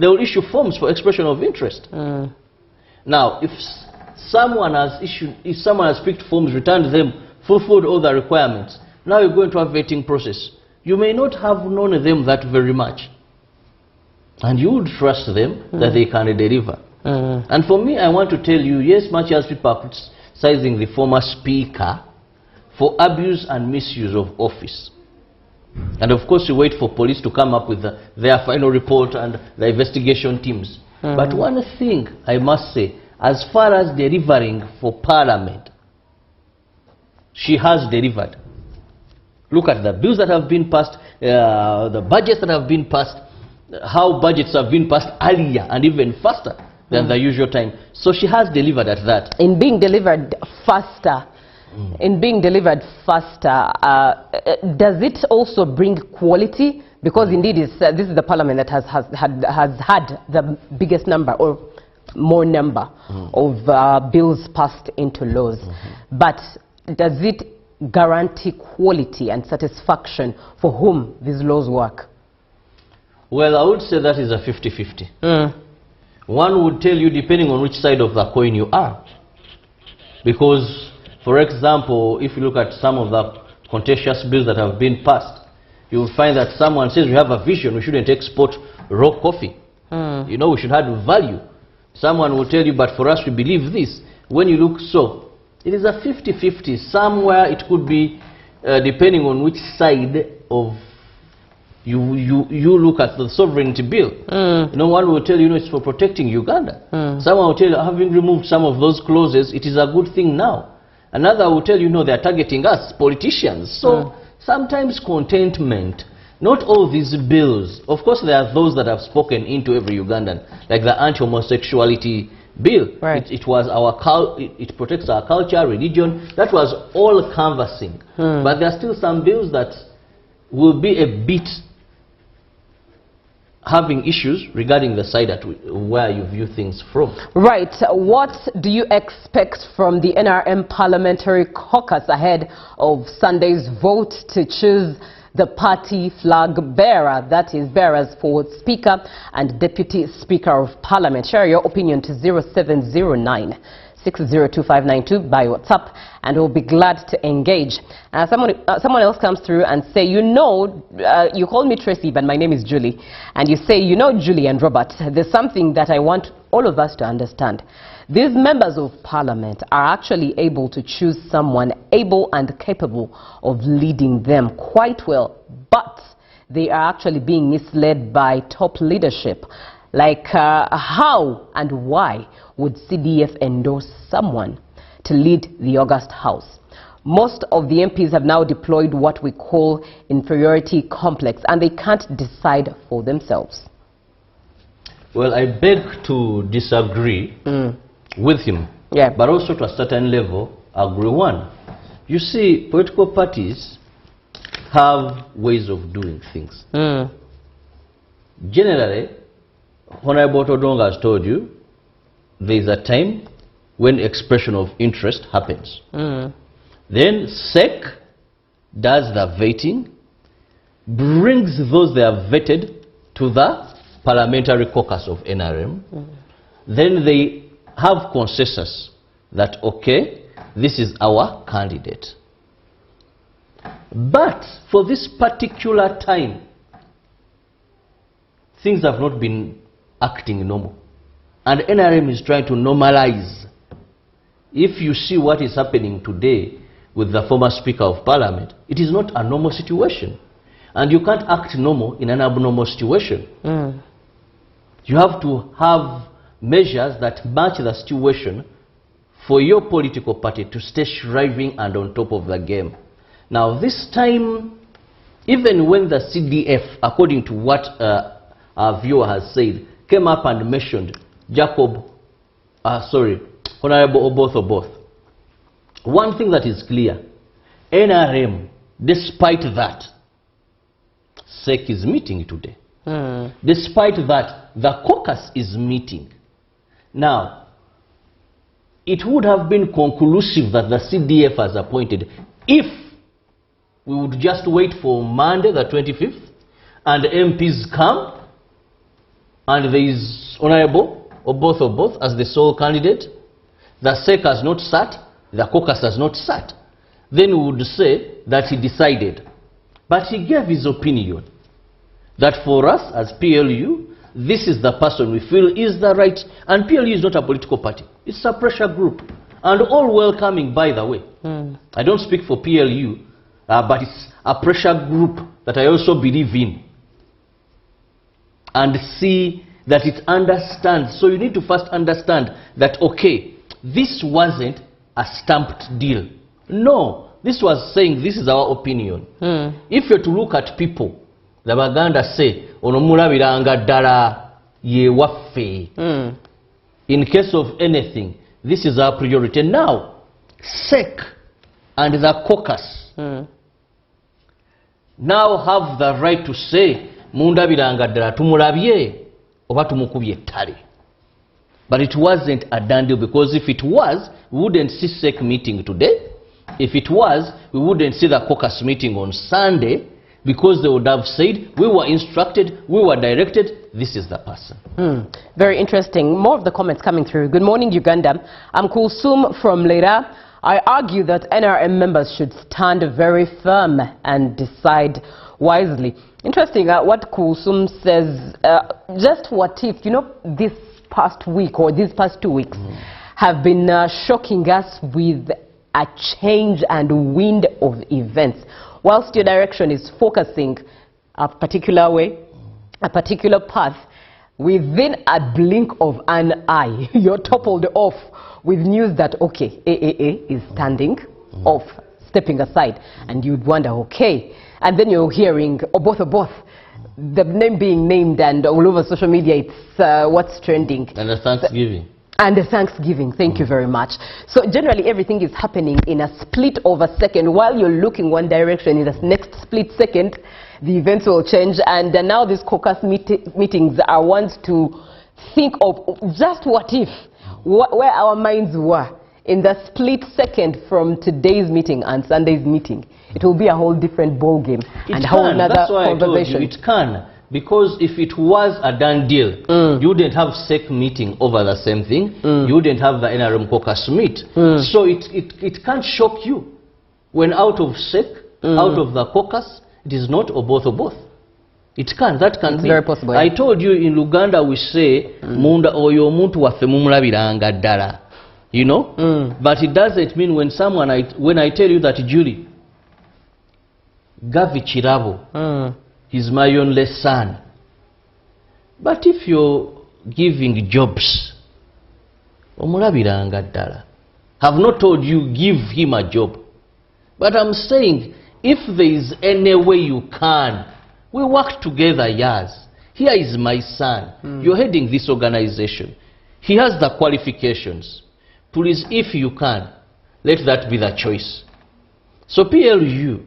will issue forms for expression of interest. Now, if someone has picked forms, returned them, fulfilled all the requirements, now you're going to have a vetting process. You may not have known them that very much. And you would trust them that they can deliver. And for me, I want to tell you, yes, much as people are criticizing the former speaker for abuse and misuse of office. And of course, you wait for police to come up with their final report and the investigation teams. But one thing I must say, as far as delivering for Parliament, she has delivered. Look at the bills that have been passed, the budgets that have been passed, how budgets have been passed earlier and even faster than the usual time. So she has delivered at that. In being delivered faster,
does it also bring quality? Because indeed, this is the Parliament that has had the biggest number or more number of bills passed into laws. But does it guarantee quality and satisfaction for whom these laws work?
Well, I would say that is a 50-50. One would tell you depending on which side of the coin you are. Because, for example, if you look at some of the contentious bills that have been passed, you will find that someone says we have a vision, we shouldn't export raw coffee. You know, we should have value. Someone will tell you, but for us we believe this. When you look so, it is a 50-50. Somewhere it could be, depending on which side of you look at the sovereignty bill. No one will tell you, it's for protecting Uganda. Someone will tell you, having removed some of those clauses, it is a good thing now. Another will tell you, no, they are targeting us, politicians. So sometimes contentment, not all these bills. Of course, there are those that have spoken into every Ugandan, like the anti-homosexuality bill. Right. It was it protects our culture, religion. That was all canvassing. But there are still some bills that will be a bit having issues regarding the side at where you view things from. Right.
What do you expect from the NRM Parliamentary caucus ahead of Sunday's vote to choose the party flag bearer, that is, bearers for Speaker and Deputy Speaker of Parliament? Share your opinion to 0709 602592 by WhatsApp, and we'll be glad to engage. Someone else comes through and say, you call me Tracy, but my name is Julie. And you say, Julie and Robert, there's something that I want all of us to understand. These members of Parliament are actually able to choose someone able and capable of leading them quite well, but they are actually being misled by top leadership. Like how and why would CDF endorse someone to lead the August House? Most of the MPs have now deployed what we call inferiority complex, and they can't decide for themselves.
Well, I beg to disagree with him, but also to a certain level agree. One, you see, political parties have ways of doing things. Generally, Honorable Todonga has told you, there is a time when expression of interest happens. Then SEC does the vetting, brings those they have vetted to the Parliamentary caucus of NRM. Then they have consensus that, okay, this is our candidate. But for this particular time, things have not been acting normal. And NRM is trying to normalize. If you see what is happening today with the former Speaker of Parliament, it is not a normal situation. And you can't act normal in an abnormal situation. You have to have measures that match the situation for your political party to stay thriving and on top of the game. Now this time, even when the CDF, according to what our viewer has said, came up and mentioned Honorable Oboth. One thing that is clear, NRM, despite that, SEC is meeting today. Despite that, the caucus is meeting. Now, it would have been conclusive that the CDF has appointed if we would just wait for Monday the 25th and MPs come and there is Honorable Oboth as the sole candidate. The SEC has not sat, the caucus has not sat. Then we would say that he decided. But he gave his opinion that for us as PLU, this is the person we feel is the right, and PLU is not a political party. It's a pressure group. And all welcoming, by the way. I don't speak for PLU, but it's a pressure group that I also believe in. And see that it understands. So you need to first understand that, okay, this wasn't a stamped deal. No, this was saying this is our opinion. If you're to look at people, the Baganda say, onomulabiranga ddala ye waffe. In case of anything, this is our priority. Now, SEC and the caucus now have the right to say, mundabiranga ddala tumulabye oba tumukubye ettale. But it wasn't a done deal, because if it was, we wouldn't see SEC meeting today. If it was, we wouldn't see the caucus meeting on Sunday, because they would have said, we were instructed, we were directed, this is the person.
Very interesting. More of the comments coming through. Good morning, Uganda. I'm Kulsum from Lera. I argue that NRM members should stand very firm and decide wisely. Interesting what Kulsum says. Just what if, you know, this past week or these past 2 weeks have been shocking us with a change and wind of events. Whilst your direction is focusing a particular way, a particular path, within a blink of an eye, you're toppled off with news that, okay, AAA is standing off, stepping aside, and you'd wonder, okay. And then you're hearing Oboth, the name being named, and all over social media, it's what's trending.
And the Thanksgiving.
And the Thanksgiving, thank you very much. So generally everything is happening in a split of a second. While you're looking one direction, in the next split second, the events will change. And now these caucus meetings are ones to think of just what if, where our minds were in the split second from today's meeting and Sunday's meeting. It will be a whole different ball game and a whole another
That's why
conversation.
I told you it can. Because if it was a done deal, you wouldn't have SEC meeting over the same thing. You wouldn't have the NRM caucus meet. So it can't shock you when out of SEC, out of the caucus, it is not Oboth. It can. That can
it's
be.
Very possible.
I told you in Uganda we say munda oyo muntu waffe mumulabiranga ddala. You know? But it doesn't mean when when I tell you that Julie Gavi Chirabo, he's my only son. But if you're giving jobs, omulabiranga ddala. Have not told you give him a job. But I'm saying, if there is any way you can, we work together, yes. Here is my son. You're heading this organization. He has the qualifications. Please, if you can, let that be the choice. So PLU,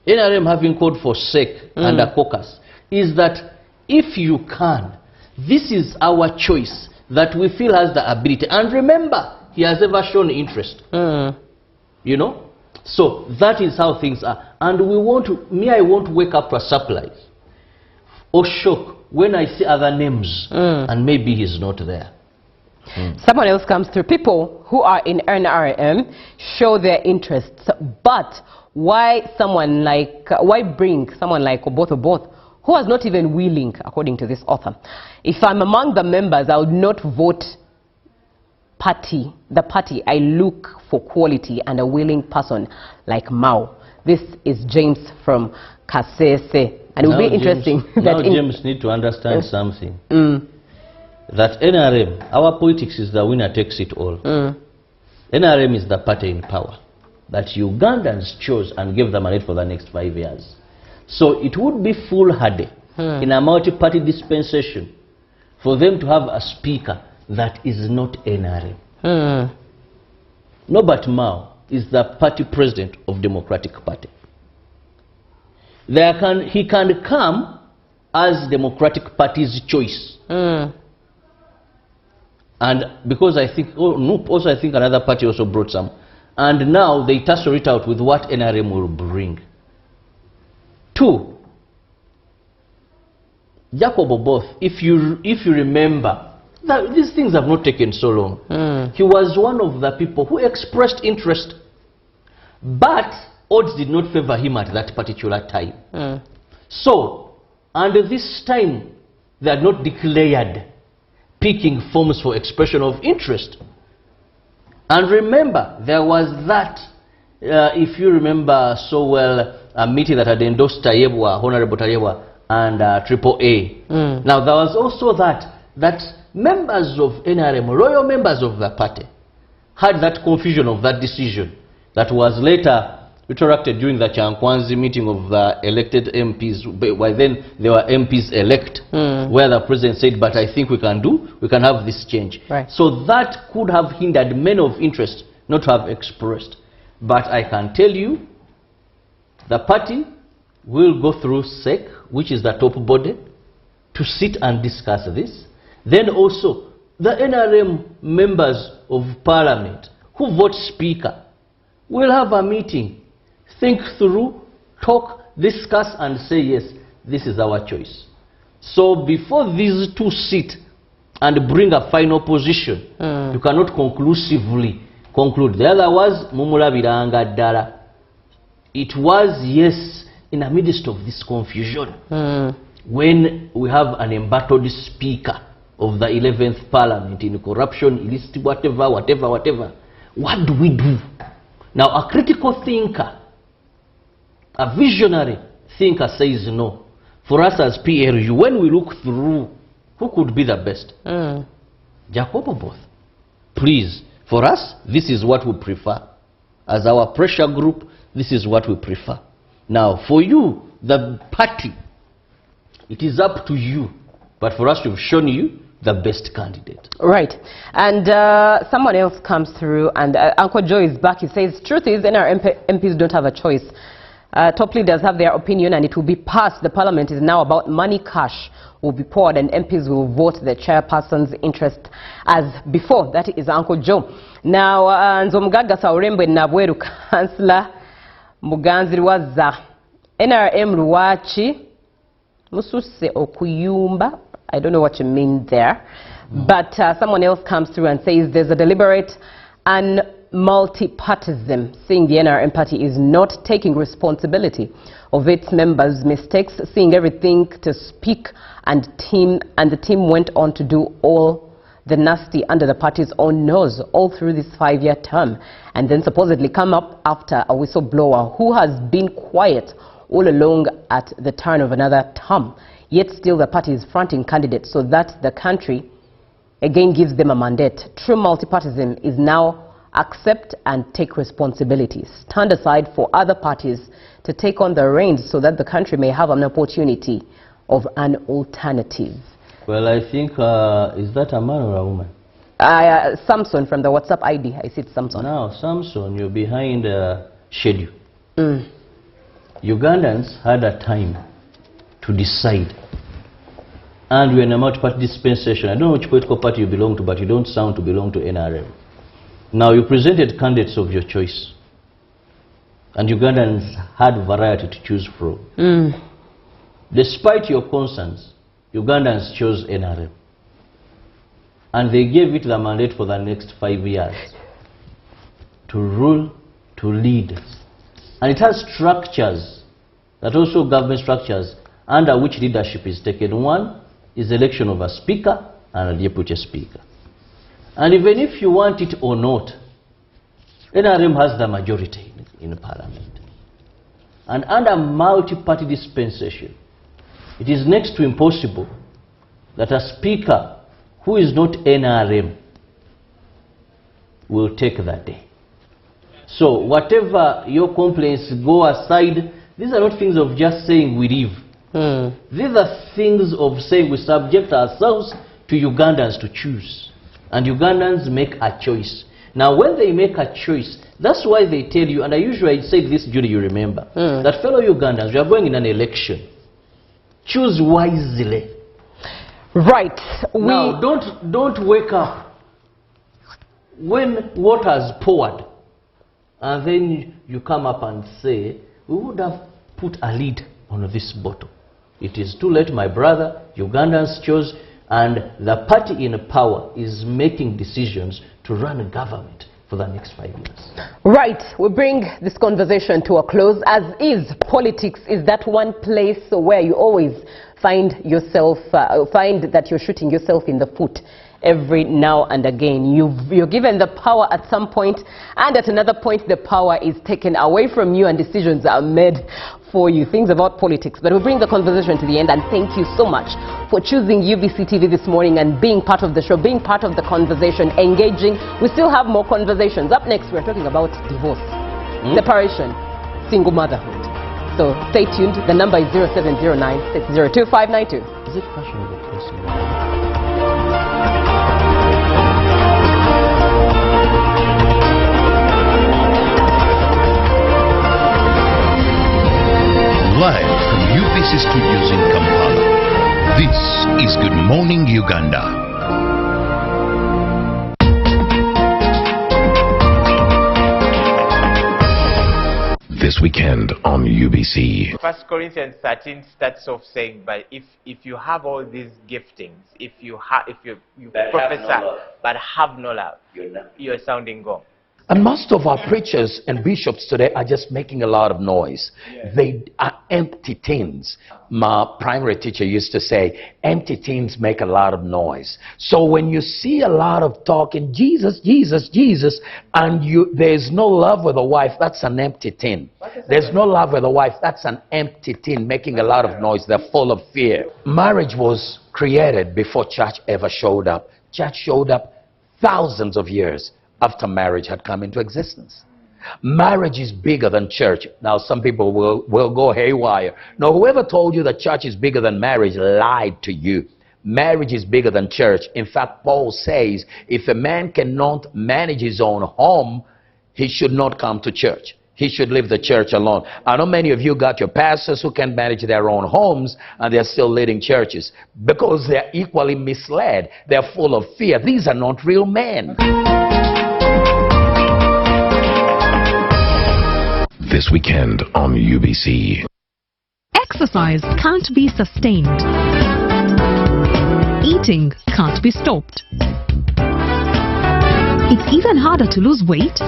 NRM having called for SEC and a caucus, is that if you can, this is our choice that we feel has the ability. And remember, he has ever shown interest. You know? So that is how things are. And we want to, I won't wake up to a surprise or shock when I see other names and maybe he's not there.
Someone else comes through. People who are in NRM show their interests, but why bring someone like Oboth, who is not even willing, according to this author? If I'm among the members, I would not vote the party. I look for quality and a willing person like Mao. This is James from Kasese. And it will be interesting.
Now James need to understand something. That NRM, our politics is the winner takes it all. NRM is the party in power that Ugandans chose and gave the mandate for the next 5 years. So it would be foolhardy in a multi-party dispensation for them to have a speaker that is not NRM. Norbert Mao is the party president of Democratic Party. He can come as Democratic Party's choice. And because I think, also I think another party also brought some. And now they tussle it out with what NRM will bring. 2, Jacob Oboth, if you remember, these things have not taken so long. He was one of the people who expressed interest, but odds did not favor him at that particular time. So, and this time, they had not declared picking forms for expression of interest. And remember, there was that, if you remember so well, a meeting that had endorsed Tayebwa, Honorable Tayebwa, and AAA. Now, there was also that members of NRM, loyal members of the party, had that confusion of that decision that was later retracted during the Chankwanzi meeting of the elected MPs. By then, they were MPs elect, where the president said, but I think we can have this change. Right. So that could have hindered men of interest not to have expressed. But I can tell you, the party will go through SEC, which is the top body, to sit and discuss this. Then also, the NRM members of parliament who vote speaker will have a meeting, think through, talk, discuss, and say, yes, this is our choice. So before these two sit and bring a final position, you cannot conclusively conclude. The other was Mumulabiranga Dara. It was, yes, in the midst of this confusion, when we have an embattled speaker of the 11th parliament in corruption, illicit, whatever, what do we do? Now, a critical thinker, a visionary thinker says no. For us as PLU, when we look through, who could be the best? Jacob Oboth. Please, for us, this is what we prefer. As our pressure group, this is what we prefer. Now, for you, the party, it is up to you. But for us, we've shown you the best candidate. Right. And someone else comes through, and Uncle Joe is back. He says, truth is, MPs don't have a choice. Top leaders have their opinion, and it will be passed. The parliament is now about money. Cash will be poured, and MPs will vote the chairperson's interest as before. That is Uncle Joe. Now, Nzomugaga Saurembe Nabweru, Councillor Muganzi waza NRM Luwachi Mususe Okuyumba. I don't know what you mean there. But someone else comes through and says there's a deliberate and multi-partism, saying the NRM party is not taking responsibility of its members' mistakes, seeing everything to speak, and the team went on to do all the nasty under the party's own nose all through this 5-year term, and then supposedly come up after a whistleblower who has been quiet all along at the turn of another term. Yet still the party is fronting candidates so that the country again gives them a mandate. True multipartism is now accept and take responsibilities. Stand aside for other parties to take on the reins so that the country may have an opportunity of an alternative. Well, I think, is that a man or a woman? Samson from the WhatsApp ID. I see it's Samson. Now, Samson, you're behind schedule. Ugandans had a time to decide. And we're in a multi-party dispensation. I don't know which political party you belong to, but you don't sound to belong to NRM. Now, you presented candidates of your choice. And Ugandans had variety to choose from. Despite your concerns, Ugandans chose NRM. And they gave it the mandate for the next 5 years. To rule, to lead. And it has structures, that also government structures, under which leadership is taken. One is election of a speaker and a deputy speaker. And even if you want it or not, NRM has the majority in parliament. And under multi-party dispensation, it is next to impossible that a speaker who is not NRM will take that day. So whatever your complaints, go aside. These are not things of just saying we leave. These are things of saying we subject ourselves to Ugandans to choose. And Ugandans make a choice. Now when they make a choice, that's why they tell you, and I usually say this, Judy, you remember, that fellow Ugandans, we are going in an election. Choose wisely.
Right.
Now don't wake up when water has poured and then you come up and say, we would have put a lid on this bottle. It is too late, my brother. Ugandans chose, and the party in power is making decisions to run a government for the next 5 years.
Right. We bring this conversation to a close. As is, politics is that one place where you always find yourself, find that you're shooting yourself in the foot every now and again. You're given the power at some point, and at another point the power is taken away from you and decisions are made for you. Things about politics. But we'll bring the conversation to the end, and thank you so much for choosing UBC TV this morning and being part of the show, being part of the conversation, engaging. We still have more conversations. Up next, we're talking about divorce, separation, single motherhood. So stay tuned. The number is 0709-602-592.
Is it fashionable to listen?
Live from UBC Studios in Kampala, this is Good Morning Uganda. This weekend on UBC.
1 Corinthians 13 starts off saying, but if you have all these giftings, if you prophesy but have no love, you're sounding gong.
And most of our preachers and bishops today are just making a lot of noise. They are empty tins. My primary teacher used to say, empty tins make a lot of noise. So when you see a lot of talking, Jesus, Jesus, Jesus, and there's no love with a wife, that's an empty tin. There's no love with a wife, that's an empty tin making a lot of noise. They're full of fear. Marriage was created before church ever showed up. Church showed up thousands of years after marriage had come into existence. Marriage is bigger than church. Now some people will go haywire. No, whoever told you that church is bigger than marriage lied to you. Marriage is bigger than church. In fact, Paul says if a man cannot manage his own home, he should not come to church. He should leave the church alone. I know many of you got your pastors who can manage their own homes and they're still leading churches because they're equally misled. They're full of fear. These are not real men.
This weekend on UBC.
Exercise can't be sustained. Eating can't be stopped. It's even harder to lose weight.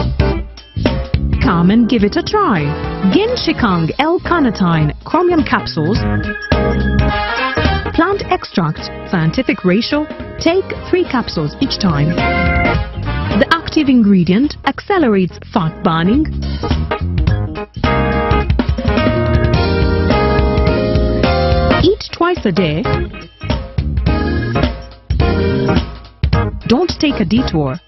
Come and give it a try. Genshikang L-carnitine chromium capsules. Plant extract, scientific ratio. Take 3 capsules each time. The active ingredient accelerates fat burning. Eat twice a day. Don't take a detour.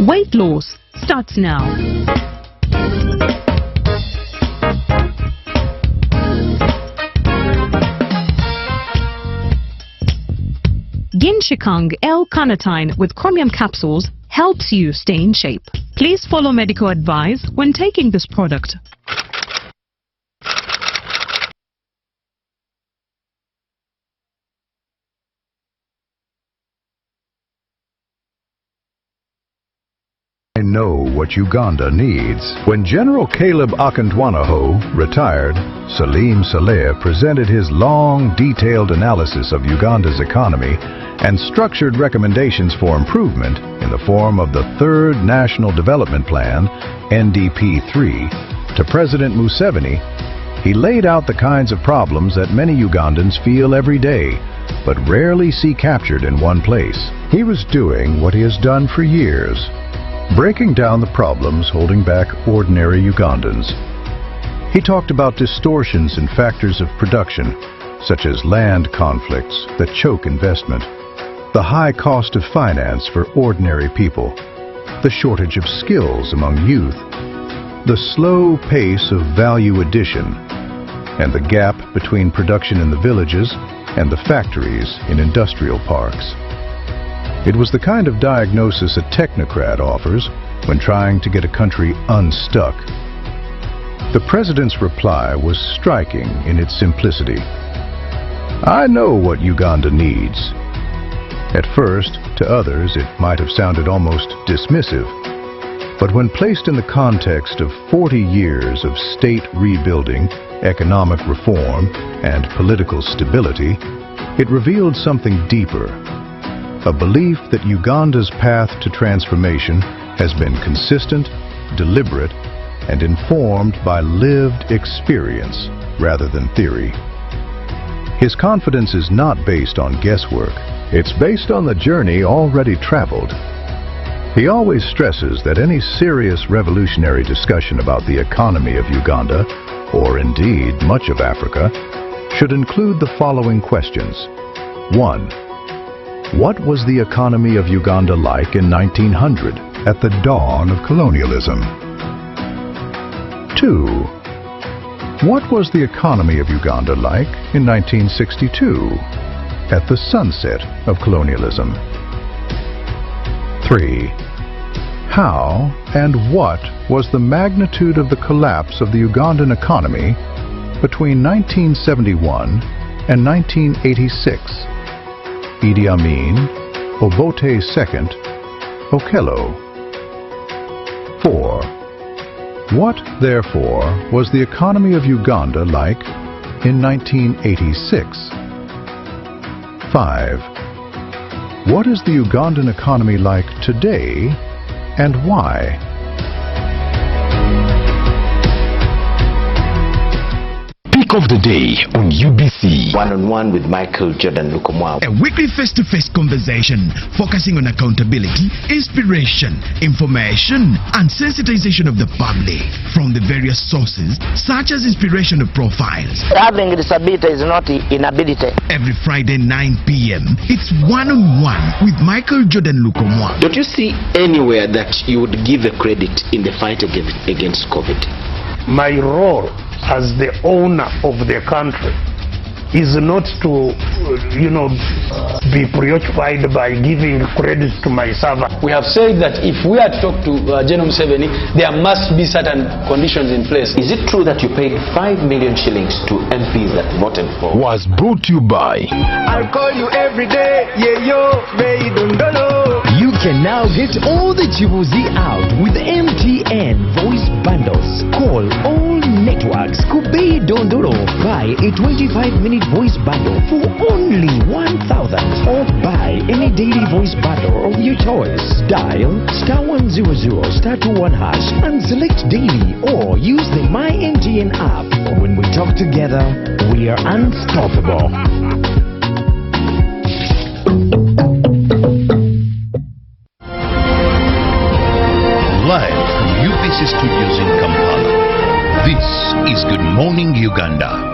Weight loss starts now. Genshikang L-carnitine with chromium capsules helps you stay in shape. Please follow medical advice when taking this product.
I know what Uganda needs. When General Caleb Akantwanaho retired, Salim Saleh presented his long, detailed analysis of Uganda's economy and structured recommendations for improvement in the form of the Third National Development Plan, NDP-3, to President Museveni. He laid out the kinds of problems that many Ugandans feel every day, but rarely see captured in one place. He was doing what he has done for years, breaking down the problems holding back ordinary Ugandans. He talked about distortions in factors of production, such as land conflicts that choke investment, the high cost of finance for ordinary people, the shortage of skills among youth, the slow pace of value addition, and the gap between production in the villages and the factories in industrial parks. It was the kind of diagnosis a technocrat offers when trying to get a country unstuck. The president's reply was striking in its simplicity. I know what Uganda needs. At first, to others, it might have sounded almost dismissive. But when placed in the context of 40 years of state rebuilding, economic reform, and political stability, it revealed something deeper. A belief that Uganda's path to transformation has been consistent, deliberate, and informed by lived experience rather than theory. His confidence is not based on guesswork. It's based on the journey already traveled. He always stresses that any serious revolutionary discussion about the economy of Uganda, or indeed much of Africa, should include the following questions. 1. What was the economy of Uganda like in 1900, at the dawn of colonialism? 2. What was the economy of Uganda like in 1962, at the sunset of colonialism? 3. How and what was the magnitude of the collapse of the Ugandan economy between 1971 and 1986? Idi Amin, Obote II, Okello. 4. What, therefore, was the economy of Uganda like in 1986? 5. What is the Ugandan economy like today, and why?
Pick of the day on UBC.
One-on-one with Michael Jordan Lukomwa.
A weekly face-to-face conversation focusing on accountability, inspiration, information, and sensitization of the public from the various sources such as inspirational profiles.
Having a disability is not inability.
Every Friday 9 p.m. it's one-on-one with Michael Jordan Lukomwa.
Don't you see anywhere that you would give a credit in the fight against COVID?
My role as the owner of the country is not to, be preoccupied by giving credit to my servant.
We have said that if we are to talk to General Museveni, there must be certain conditions in place.
Is it true that you paid 5 million shillings to MPs that voted for?
Was brought to you by
I'll call you every day, yeah yo, baby dondolo.
You can now get all the Chibuzi out with MTN voice bundles. Call all networks, Kubei Dondoro. Buy a 25-minute voice bundle for only 1,000, or buy any daily voice bundle of your choice. Dial *100 *21# and select daily, or use the My MTN app. When we talk together, we are unstoppable.
Live from UBC Studios in Kampala, this is Good Morning Uganda.